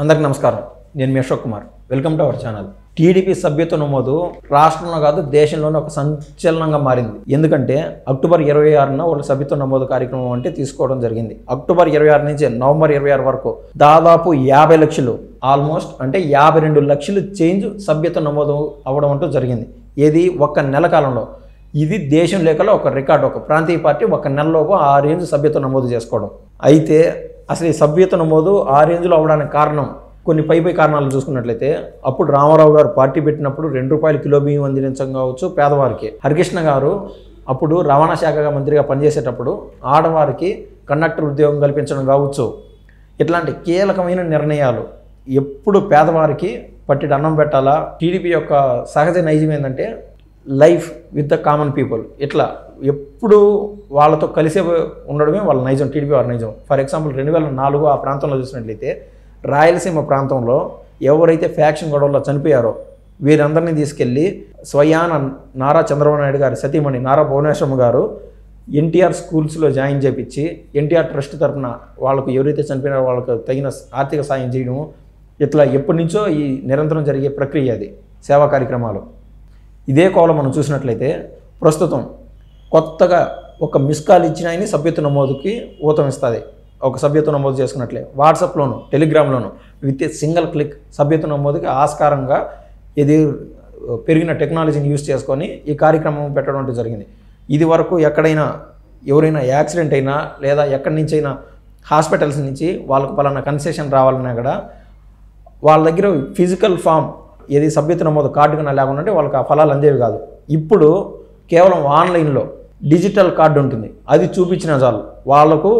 అందరికీ నమస్కారం. నేను మీ Ashok Kumar. Welcome to our channel. TDP సభ్యత్వ నమోదు రాష్ట్రంలో కాదు దేశంలోనే ఒక సంచలనంగా మారింది. ఎందుకంటే అక్టోబర్ 26న వాళ్ళ సభ్యత్వ నమోదు కార్యక్రమం అంటే తీసుకోవడం జరిగింది. అక్టోబర్ 26 నుంచి నవంబర్ 26 వరకు దాదాపు 50 లక్షలు ఆల్మోస్ట్ అంటే 52 లక్షలు చేంజ్ సభ్యత్వ నమోదు అవ్వడం అంటూ జరిగింది. ఏది ఒక్క నెల కాలంలో. ఇది దేశం లేకలో ఒక రికార్డు. ఒక ప్రాంతీయ పార్టీ ఒక నెలలోపు ఆ రేంజ్ సభ్యత్వ నమోదు చేసుకోవడం. అయితే అసలు ఈ సభ్యత్వ నమోదు ఆ రేంజ్లో అవ్వడానికి కారణం కొన్ని పై కారణాలు చూసుకున్నట్లయితే అప్పుడు రామారావు గారు పార్టీ పెట్టినప్పుడు ₹2 కిలో బియ్యం అందించడం కావచ్చు పేదవారికి. హరికృష్ణ గారు అప్పుడు రవాణా శాఖ మంత్రిగా పనిచేసేటప్పుడు ఆడవారికి కండక్టర్ ఉద్యోగం కల్పించడం కావచ్చు. ఇట్లాంటి కీలకమైన నిర్ణయాలు ఎప్పుడు పేదవారికి పట్టిన అన్నం పెట్టాలా. టీడీపీ యొక్క సహజ నైజం ఏంటంటే life with the common people. ఇట్లా ఎప్పుడు వాళ్ళతో కలిసే ఉండడమే వాళ్ళ నైజం, టీడీపీ వాళ్ళ నైజం. ఫర్ ఎగ్జాంపుల్ 2004 ఆ ప్రాంతంలో చూసినట్లయితే రాయలసీమ ప్రాంతంలో ఎవరైతే ఫ్యాక్షన్ గొడవల్లో చనిపోయారో వీరందరినీ తీసుకెళ్ళి స్వయాన నారా చంద్రబాబు నాయుడు గారి సతీమణి నారా భువనేశ్వరమ్మ గారు ఎన్టీఆర్ స్కూల్స్లో జాయిన్ చేయించి ఎన్టీఆర్ ట్రస్ట్ తరఫున వాళ్ళకు ఎవరైతే చనిపోయినారో వాళ్ళకు తగిన ఆర్థిక సాయం చేయడము, ఇట్లా ఎప్పటి నుంచో ఈ నిరంతరం జరిగే ప్రక్రియ అది సేవా కార్యక్రమాలు. ఇదే కోవలో మనం చూసినట్లయితే ప్రస్తుతం కొత్తగా ఒక మిస్ కాల్ ఇచ్చిన ఆయన సభ్యత్వ నమోదుకి ఊతం ఇస్తుంది. ఒక సభ్యత్వ నమోదు చేసుకున్నట్లే వాట్సాప్లోను టెలిగ్రామ్లోను విత్ ఏ సింగిల్ క్లిక్ సభ్యత్వ నమోదుకి ఆస్కారంగా ఇది పెరిగిన టెక్నాలజీని యూజ్ చేసుకొని ఈ కార్యక్రమం పెట్టడం అంటూ జరిగింది. ఇది వరకు ఎక్కడైనా ఎవరైనా యాక్సిడెంట్ అయినా లేదా ఎక్కడి నుంచి అయినా హాస్పిటల్స్ నుంచి వాళ్ళకు పలానా కన్సెషన్ రావాలన్నా కూడా వాళ్ళ దగ్గర ఫిజికల్ ఫామ్ ఏది సభ్యత్వ నమోదు కార్డుగా లేకుండా వాళ్ళకి ఆ ఫలాలు అందేవి కాదు. ఇప్పుడు కేవలం ఆన్లైన్లో డిజిటల్ కార్డు ఉంటుంది. అది చూపించిన చాలు వాళ్ళకు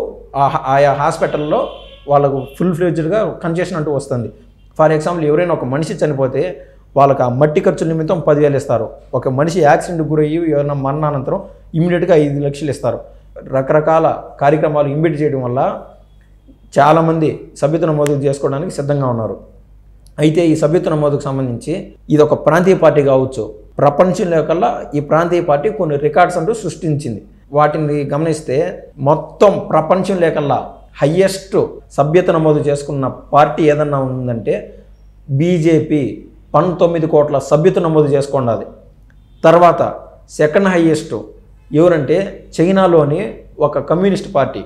ఆయా హాస్పిటల్లో వాళ్ళకు ఫుల్ ఫ్లెడ్జ్డ్గా కన్సెషన్ అంటూ వస్తుంది. ఫర్ ఎగ్జాంపుల్ ఎవరైనా ఒక మనిషి చనిపోతే వాళ్ళకి ఆ మట్టి ఖర్చుల నిమిత్తం 10,000 ఇస్తారు. ఒక మనిషి యాక్సిడెంట్కి గురయ్యి ఎవరైనా మరణానంతరం ఇమ్మీడియట్గా 5 లక్షలు ఇస్తారు. రకరకాల కార్యక్రమాలు ఇంబిట్ చేయడం వల్ల చాలామంది సభ్యత్వ నమోదు చేసుకోవడానికి సిద్ధంగా ఉన్నారు. అయితే ఈ సభ్యత్వ నమోదుకు సంబంధించి ఇది ఒక ప్రాంతీయ పార్టీ కావచ్చు. ప్రపంచంలో కల్లా ఈ ప్రాంతీయ పార్టీ కొన్ని రికార్డ్స్ అంటూ సృష్టించింది. వాటిని గమనిస్తే మొత్తం ప్రపంచం లేకల్లా హయ్యెస్ట్ సభ్యత్వ నమోదు చేసుకున్న పార్టీ ఏదన్నా ఉందంటే బీజేపీ 19 కోట్ల సభ్యత్వ నమోదు చేసుకున్నది. తర్వాత సెకండ్ హయ్యెస్ట్ ఎవరంటే చైనాలోని ఒక కమ్యూనిస్ట్ పార్టీ.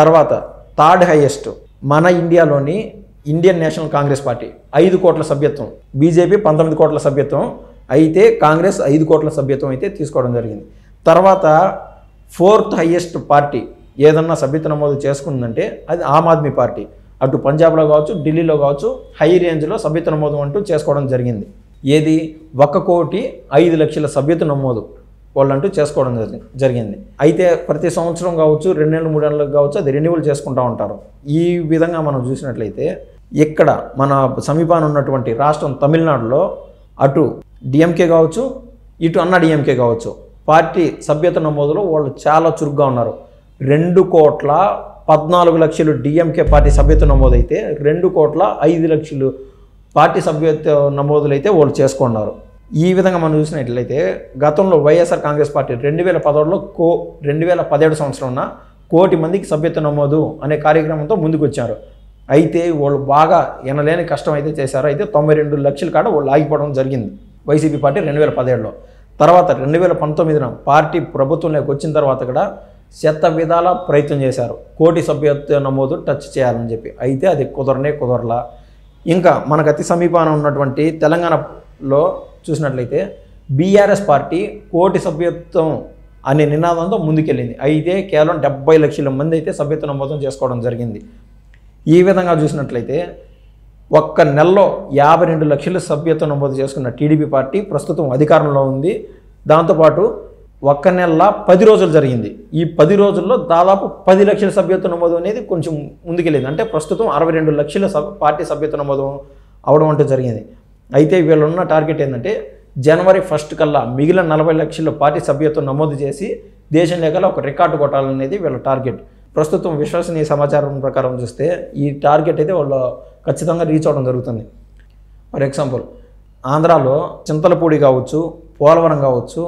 తర్వాత థర్డ్ హయ్యెస్ట్ మన ఇండియాలోని ఇండియన్ నేషనల్ కాంగ్రెస్ పార్టీ 5 కోట్ల సభ్యత్వం. బీజేపీ 19 కోట్ల సభ్యత్వం అయితే కాంగ్రెస్ 5 కోట్ల సభ్యత్వం అయితే తీసుకోవడం జరిగింది. తర్వాత 4th హయ్యెస్ట్ పార్టీ ఏదన్నా సభ్యత్వ నమోదు చేసుకుందంటే అది ఆమ్ ఆద్మీ పార్టీ. అటు పంజాబ్లో కావచ్చు ఢిల్లీలో కావచ్చు హై రేంజ్లో సభ్యత్వ నమోదు అంటూ చేసుకోవడం జరిగింది. ఏది 1,05,00,000 సభ్యత్వ నమోదు వాళ్ళంటూ చేసుకోవడం జరిగింది. అయితే ప్రతి సంవత్సరం కావచ్చు 2 నెలలు 3 నెలలకు కావచ్చు అది రెన్యువల్ చేసుకుంటూ ఉంటారు. ఈ విధంగా మనం చూసినట్లయితే ఇక్కడ మన సమీపాన ఉన్నటువంటి రాష్ట్రం తమిళనాడులో అటు డిఎంకే కావచ్చు ఇటు అన్నా డిఎంకే కావచ్చు పార్టీ సభ్యత్వ నమోదులో వాళ్ళు చాలా చురుగ్గా ఉన్నారు. 2,14,00,000 డిఎంకే పార్టీ సభ్యత్వ నమోదు అయితే 2,05,00,000 పార్టీ సభ్యత్వ నమోదులు అయితే వాళ్ళు చేసుకున్నారు. ఈ విధంగా మనం చూసినట్లయితే గతంలో వైఎస్ఆర్ కాంగ్రెస్ పార్టీ 2017లో 2017 సంవత్సరంలో 1 కోటి మందికి సభ్యత్వ నమోదు అనే కార్యక్రమంతో ముందుకు వచ్చారు. అయితే వాళ్ళు బాగా ఎనలేని కష్టం అయితే చేశారు. అయితే 92 లక్షల కాడ వాళ్ళు ఆగిపోవడం జరిగింది వైసీపీ పార్టీ 2017లో. తర్వాత 2019 పార్టీ ప్రభుత్వంలోకి వచ్చిన తర్వాత కూడా శత విధాల ప్రయత్నం చేశారు 1 కోటి సభ్యత్వ నమోదు టచ్ చేయాలని చెప్పి. అయితే అది కుదరలా. ఇంకా మనకు అతి సమీపాన ఉన్నటువంటి తెలంగాణలో చూసినట్లయితే బీఆర్ఎస్ పార్టీ 1 కోటి సభ్యత్వం అనే నినాదంతో ముందుకెళ్ళింది. అయితే కేవలం 70 లక్షల మంది అయితే సభ్యత్వ నమోదం చేసుకోవడం జరిగింది. ఈ విధంగా చూసినట్లయితే ఒక్క నెలలో 52 లక్షల సభ్యత్వ నమోదు చేసుకున్న టీడీపీ పార్టీ ప్రస్తుతం అధికారంలో ఉంది. దాంతోపాటు ఒక్క నెల 10 రోజులు జరిగింది. ఈ 10 రోజుల్లో దాదాపు 10 లక్షల సభ్యత్వ నమోదు అనేది కొంచెం ముందుకెళ్ళింది. అంటే ప్రస్తుతం 62 లక్షల పార్టీ సభ్యత్వ నమోదు అవడం అంటూ జరిగింది. అయితే వీళ్ళున్న టార్గెట్ ఏంటంటే జనవరి 1 కల్లా మిగిలిన 40 లక్షల పార్టీ సభ్యత్వం నమోదు చేసి దేశం లేకలా ఒక రికార్డు కొట్టాలనేది వీళ్ళ టార్గెట్. ప్రస్తుతం విశ్వసనీయ సమాచారం ప్రకారం చూస్తే ఈ టార్గెట్ అయితే వాళ్ళు ఖచ్చితంగా రీచ్ అవ్వడం జరుగుతుంది. ఫర్ ఎగ్జాంపుల్ ఆంధ్రాలో చింతలపూడి కావచ్చు పోలవరం కావచ్చు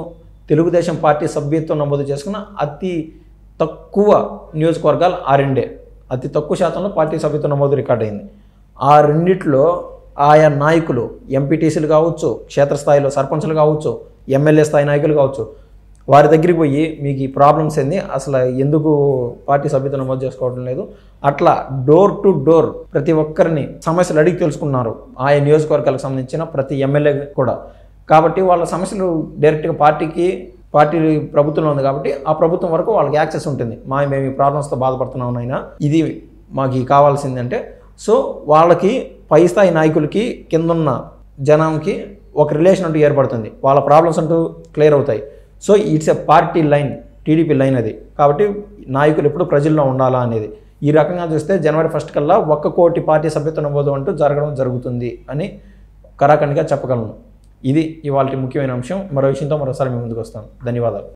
తెలుగుదేశం పార్టీ సభ్యత్వం నమోదు చేసుకున్న అతి తక్కువ నియోజకవర్గాలు 6 అతి తక్కువ శాతంలో పార్టీ సభ్యత్వ నమోదు రికార్డ్ అయింది. ఆ రెండిట్లో ఆయా నాయకులు ఎంపీటీసీలు కావచ్చు, క్షేత్రస్థాయిలో సర్పంచులు కావచ్చు, ఎమ్మెల్యే స్థాయి నాయకులు కావచ్చు, వారి దగ్గరికి పోయి మీకు ఈ ప్రాబ్లమ్స్ ఏంది, అసలు ఎందుకు పార్టీ సభ్యత నమోదు చేసుకోవడం లేదు, అట్లా డోర్ టు డోర్ ప్రతి ఒక్కరిని సమస్యలు అడిగి తెలుసుకున్నారు ఆయా నియోజకవర్గాలకు సంబంధించిన ప్రతి ఎమ్మెల్యే కూడా. కాబట్టి వాళ్ళ సమస్యలు డైరెక్ట్గా పార్టీ ప్రభుత్వంలో ఉంది కాబట్టి ఆ ప్రభుత్వం వరకు వాళ్ళకి యాక్సెస్ ఉంటుంది. మేము ఈ ప్రాబ్లమ్స్తో బాధపడుతున్నాం అయినా ఇది మాకు కావాల్సిందంటే, సో వాళ్ళకి పై స్థాయి నాయకులకి కిందున్న జనంకి ఒక రిలేషన్ అంటూ ఏర్పడుతుంది, వాళ్ళ ప్రాబ్లమ్స్ అంటూ క్లియర్ అవుతాయి. So it's a party line, TDP line అది. కాబట్టి నాయకులు ఎప్పుడు ప్రజల్లో ఉండాలా అనేది. ఈ రకంగా చూస్తే జనవరి 1 కల్లా 1 కోటి పార్టీ సభ్యత్వ నమోదు అంటూ జరుగుతుంది అని కరాఖండిగా చెప్పగలను. ఇది ఇవాళ ముఖ్యమైన అంశం. మరో విషయంతో మరోసారి మీ ముందుకు వస్తాను. ధన్యవాదాలు.